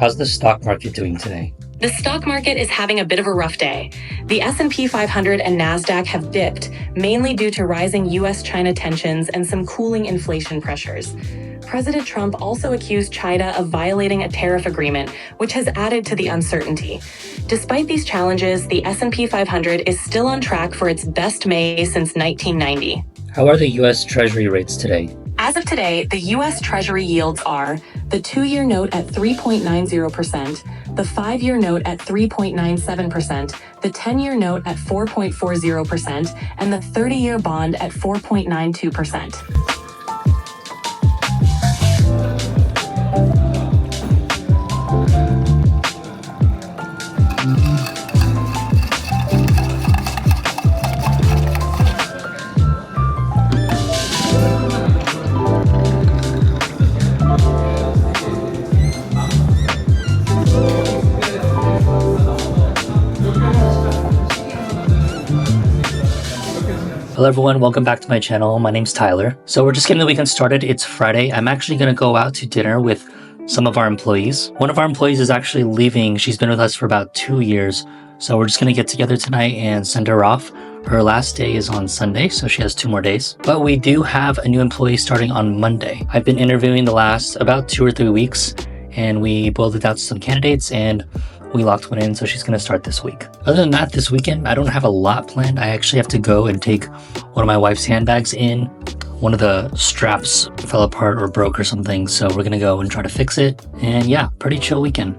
How's the stock market doing today? The stock market is having a bit of a rough day. The S&P 500 and NASDAQ have dipped, mainly due to rising US-China tensions and some cooling inflation pressures. President Trump also accused China of violating a tariff agreement, which has added to the uncertainty. Despite these challenges, the S&P 500 is still on track for its best May since 1990. How are the US Treasury rates today? As of today, the U.S. Treasury yields are the 2-year note at 3.90%, the 5-year note at 3.97%, the 10-year note at 4.40%, and the 30-year bond at 4.92%. Hello everyone, welcome back to my channel. My name's Tyler. So we're just getting the weekend started. It's Friday. I'm actually going to go out to dinner with some of our employees. One of our employees is actually leaving. She's been with us for about 2 years. So we're just going to get together tonight and send her off. Her last day is on Sunday, so she has 2 more days. But we do have a new employee starting on Monday. I've been interviewing the last about 2 or 3 weeks, and we boiled it out to some candidates and we locked one in, so she's going to start this week. Other than that, this weekend, I don't have a lot planned. I actually have to go and take one of my wife's handbags in. One of the straps fell apart or broke or something, so we're going to go and try to fix it. And yeah, pretty chill weekend.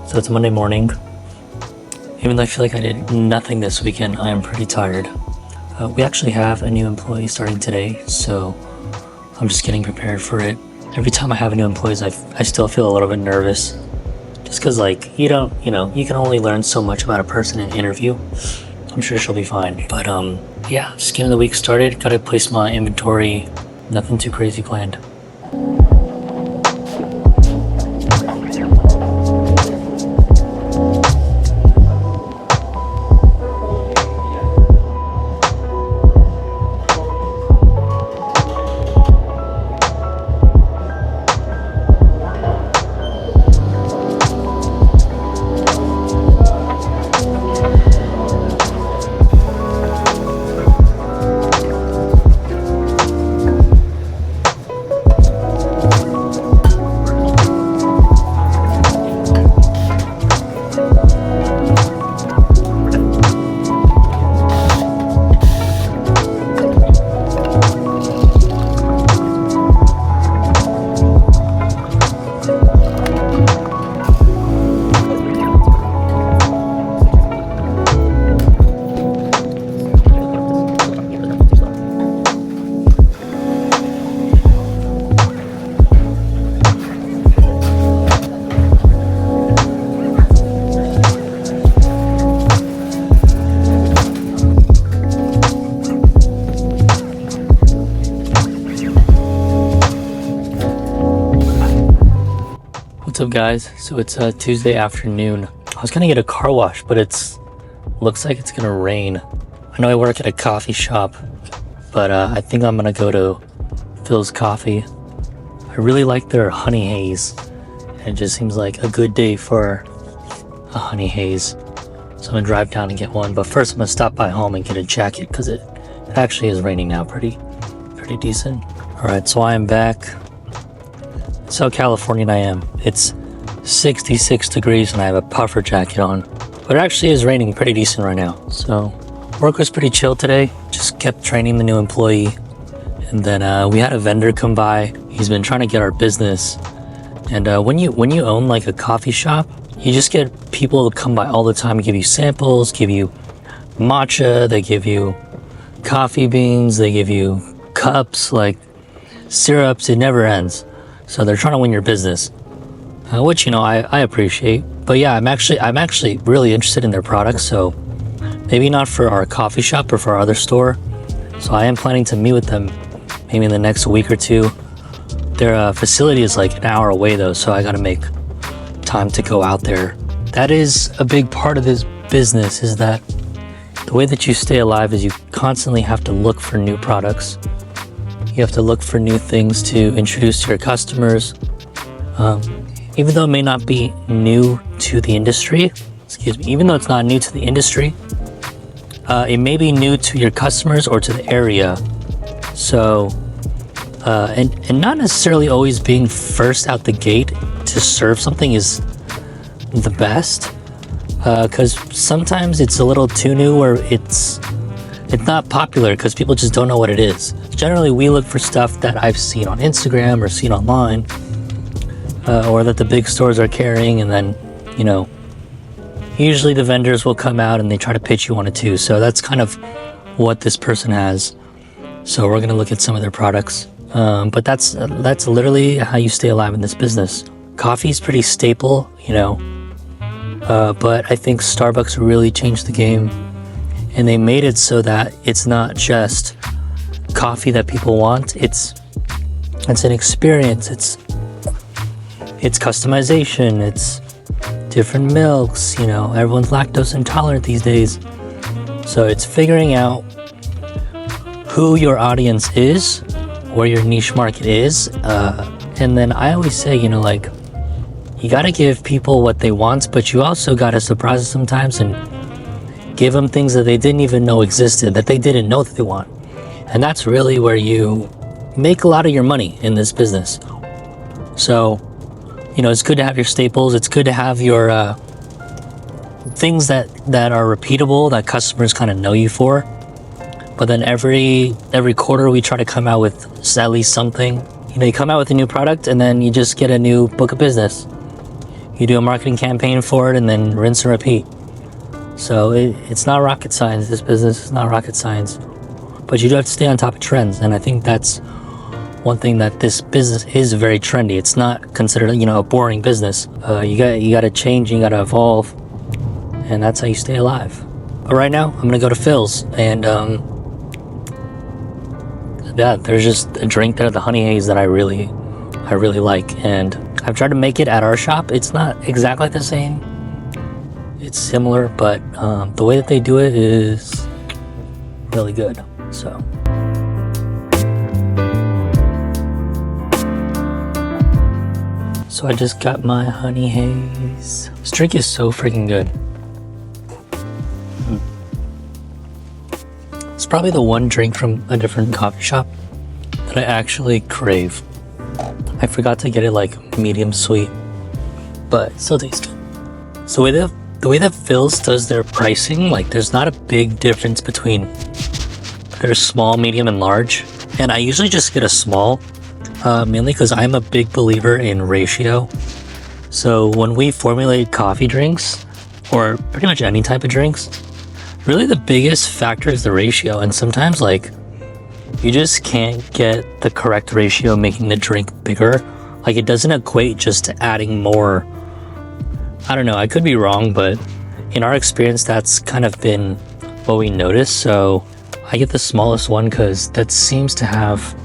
So it's Monday morning. Even though I feel like I did nothing this weekend, I am pretty tired. We actually have a new employee starting today, so I'm just getting prepared for it. Every time I have a new employee, I still feel a little bit nervous. Just cause like, you can only learn so much about a person in an interview. I'm sure she'll be fine. But yeah, just getting the week started. Gotta place my inventory. Nothing too crazy planned. What's up, guys? So it's Tuesday afternoon. I was gonna get a car wash, but looks like it's gonna rain. I know I work at a coffee shop, but I think I'm gonna go to Phil's Coffee. I really like their honey haze. It just seems like a good day for a honey haze. So I'm gonna drive down and get one, but first I'm gonna stop by home and get a jacket because it actually is raining now pretty decent. Alright, so I am back. That's how Californian I am. It's 66 degrees and I have a puffer jacket on. But it actually is raining pretty decent right now. So work was pretty chill today. Just kept training the new employee. And then we had a vendor come by. He's been trying to get our business. And when you own like a coffee shop, you just get people to come by all the time, give you samples, give you matcha, they give you coffee beans, they give you cups, like syrups. It never ends. So they're trying to win your business, which, you know, I appreciate. But yeah, I'm actually really interested in their products. So maybe not for our coffee shop or for our other store. So I am planning to meet with them maybe in the next week or two. Their facility is like an hour away though, so I gotta make time to go out there. That is a big part of this business, is that the way that you stay alive is you constantly have to look for new products. You have to look for new things to introduce to your customers. Even though it may not be new to the industry, even though it's not new to the industry, it may be new to your customers or to the area. So, and not necessarily always being first out the gate to serve something is the best, because sometimes it's a little too new or it's not popular because people just don't know what it is. Generally, we look for stuff that I've seen on Instagram or seen online, or that the big stores are carrying, and then, you know, usually the vendors will come out and they try to pitch you on it too. So that's kind of what this person has. So we're gonna look at some of their products. But that's literally how you stay alive in this business. Coffee is pretty staple, you know, but I think Starbucks really changed the game, and they made it so that it's not just coffee that people want. It's an experience. It's customization. It's different milks. You know, everyone's lactose intolerant these days, so it's figuring out who your audience is, where your niche market is, and then I always say, you know, like, you gotta give people what they want, but you also gotta surprise them sometimes and give them things that they didn't even know existed, that they didn't know that they want. And that's really where you make a lot of your money in this business. So, you know, it's good to have your staples. It's good to have your things that are repeatable, that customers kind of know you for. But then every quarter we try to come out with at least something. You know, you come out with a new product and then you just get a new book of business. You do a marketing campaign for it and then rinse and repeat. So it's not rocket science. This business is not rocket science. But you do have to stay on top of trends. And I think that's one thing, that this business is very trendy. It's not considered, you know, a boring business. You got to change, you got to evolve. And that's how you stay alive. But right now, I'm going to go to Phil's, and yeah, there's just a drink there, the honey haze, that I really like, and I've tried to make it at our shop. It's not exactly the same. It's similar, but the way that they do it is really good. So I just got my honey haze. This drink is so freaking good. It's probably the one drink from a different coffee shop that I actually crave. I forgot to get it like medium sweet, but it still tastes good. So the way that Phil's does their pricing, like, there's not a big difference between their small, medium, and large. And I usually just get a small, mainly because I'm a big believer in ratio. So when we formulate coffee drinks, or pretty much any type of drinks, really the biggest factor is the ratio. And sometimes, like, you just can't get the correct ratio making the drink bigger. Like, it doesn't equate just to adding more. I don't know, I could be wrong, but in our experience, that's kind of been what we noticed. So I get the smallest one because that seems to have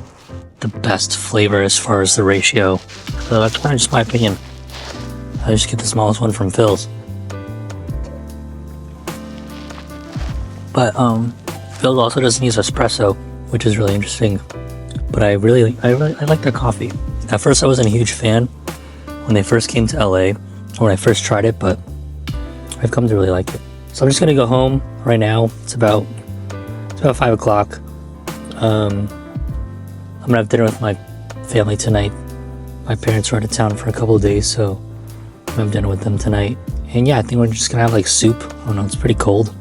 the best flavor as far as the ratio. So that's kind of just my opinion. I just get the smallest one from Phil's. But Phil's also doesn't use espresso, which is really interesting. But I like their coffee. At first I wasn't a huge fan when they first came to LA, or when I first tried it, but I've come to really like it. So I'm just gonna go home right now. It's about 5 o'clock. I'm gonna have dinner with my family tonight. My parents are out of town for a couple of days, so I'm gonna have dinner with them tonight. And yeah, I think we're just gonna have like soup. I don't know, it's pretty cold.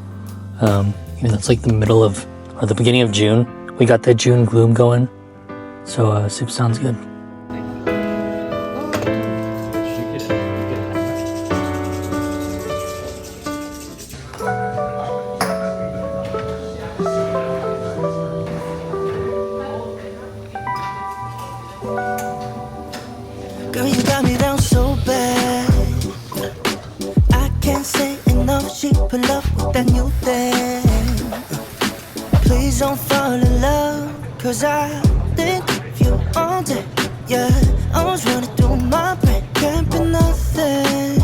Even though it's like the middle of, or the beginning of June. We got that June gloom going. So soup sounds good. Girl, you got me down so bad. I can't say enough. She pull up with that new thing. Please don't fall in love, 'cause I think of you all day. Yeah, I was running through my brain, can't be nothing.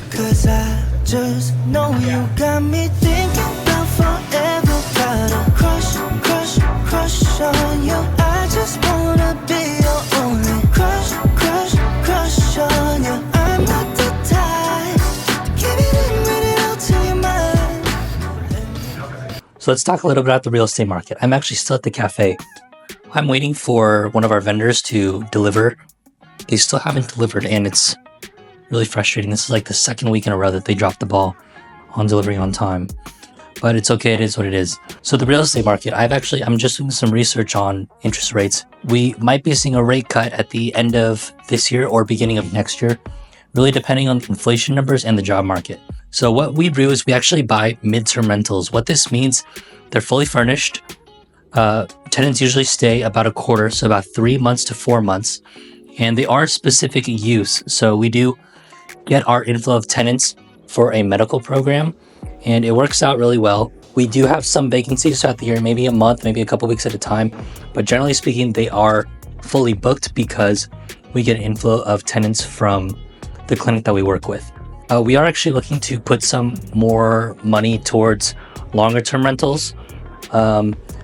'Cause I just know you got me thinking about forever. Got a crush, crush, crush on you. I just wanna be your only crush, crush, crush on you. I'm not the type to keep it in, read it out till you're mine. So let's talk a little bit about the real estate market. I'm actually still at the cafe. I'm waiting for one of our vendors to deliver. They still haven't delivered, and it's really frustrating. This is like the second week in a row that they dropped the ball on delivering on time. But it's okay, it is what it is. So the real estate market, I'm just doing some research on interest rates. We might be seeing a rate cut at the end of this year or beginning of next year, really depending on inflation numbers and the job market. So what we do is we actually buy midterm rentals. What this means, they're fully furnished. Tenants usually stay about a quarter, so about 3 months to 4 months. And they are specific use. So we do get our inflow of tenants for a medical program, and it works out really well. We do have some vacancies throughout the year, maybe a month, maybe a couple weeks at a time, but generally speaking, they are fully booked because we get an inflow of tenants from the clinic that we work with. We are actually looking to put some more money towards longer term rentals,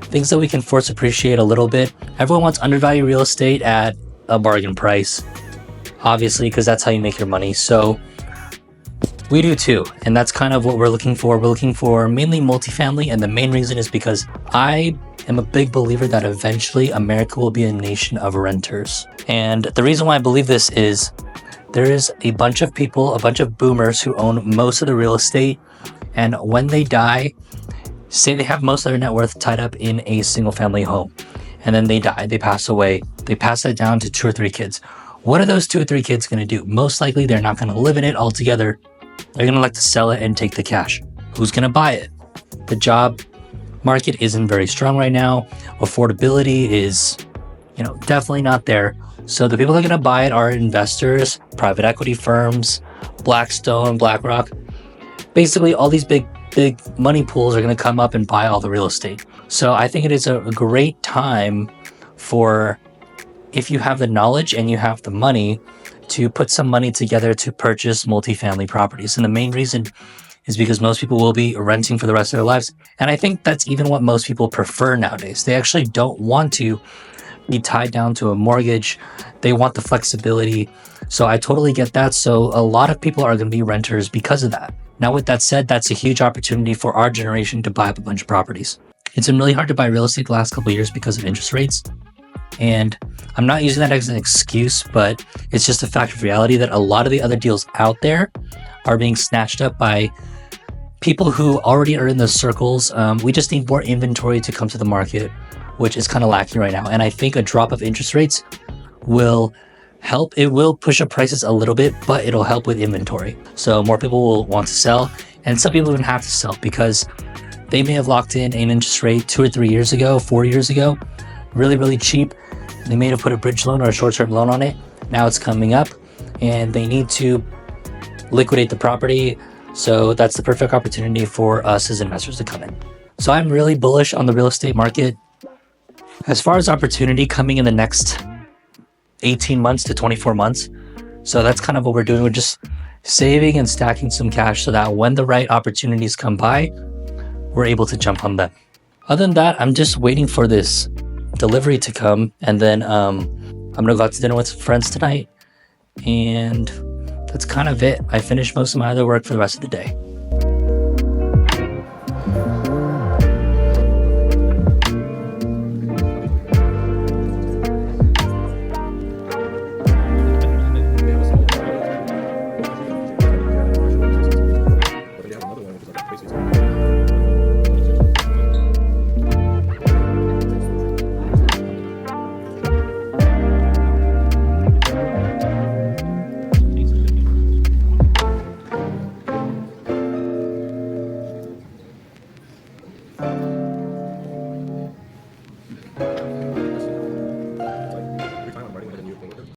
things that we can force appreciate a little bit. Everyone wants undervalued real estate at a bargain price, obviously, because that's how you make your money. So we do too, and that's kind of what we're looking for. We're looking for mainly multifamily, and the main reason is because I am a big believer that eventually America will be a nation of renters. And the reason why I believe this is there is a bunch of people, a bunch of boomers who own most of the real estate, and when they die, say they have most of their net worth tied up in a single family home, and then they die, they pass away, they pass that down to 2 or 3 kids. What are those 2 or 3 kids going to do? Most likely they're not going to live in it altogether. They're going to like to sell it and take the cash. Who's going to buy it? The job market isn't very strong right now. Affordability is, definitely not there. So the people that are going to buy it are investors, private equity firms, Blackstone, BlackRock. Basically, all these big money pools are going to come up and buy all the real estate. So I think it is a great time for, if you have the knowledge and you have the money, to put some money together to purchase multifamily properties. And the main reason is because most people will be renting for the rest of their lives. And I think that's even what most people prefer nowadays. They actually don't want to be tied down to a mortgage. They want the flexibility. So I totally get that. So a lot of people are going to be renters because of that. Now, with that said, that's a huge opportunity for our generation to buy up a bunch of properties. It's been really hard to buy real estate the last couple of years because of interest rates. And I'm not using that as an excuse, but it's just a fact of reality that a lot of the other deals out there are being snatched up by people who already are in those circles. We just need more inventory to come to the market, which is kind of lacking right now. And I think a drop of interest rates will help. It will push up prices a little bit, but it'll help with inventory. So more people will want to sell, and some people even have to sell because they may have locked in an interest rate 2 or 3 years ago, 4 years ago, really, really cheap. They may have put a bridge loan or a short-term loan on it. Now it's coming up and they need to liquidate the property. So that's the perfect opportunity for us as investors to come in. So I'm really bullish on the real estate market. As far as opportunity coming in the next 18 months to 24 months, So that's kind of what we're doing. We're just saving and stacking some cash so that when the right opportunities come by, we're able to jump on them. Other than that, I'm just waiting for this delivery to come, and then I'm gonna go out to dinner with some friends tonight, and that's kind of it. I finished most of my other work for the rest of the day.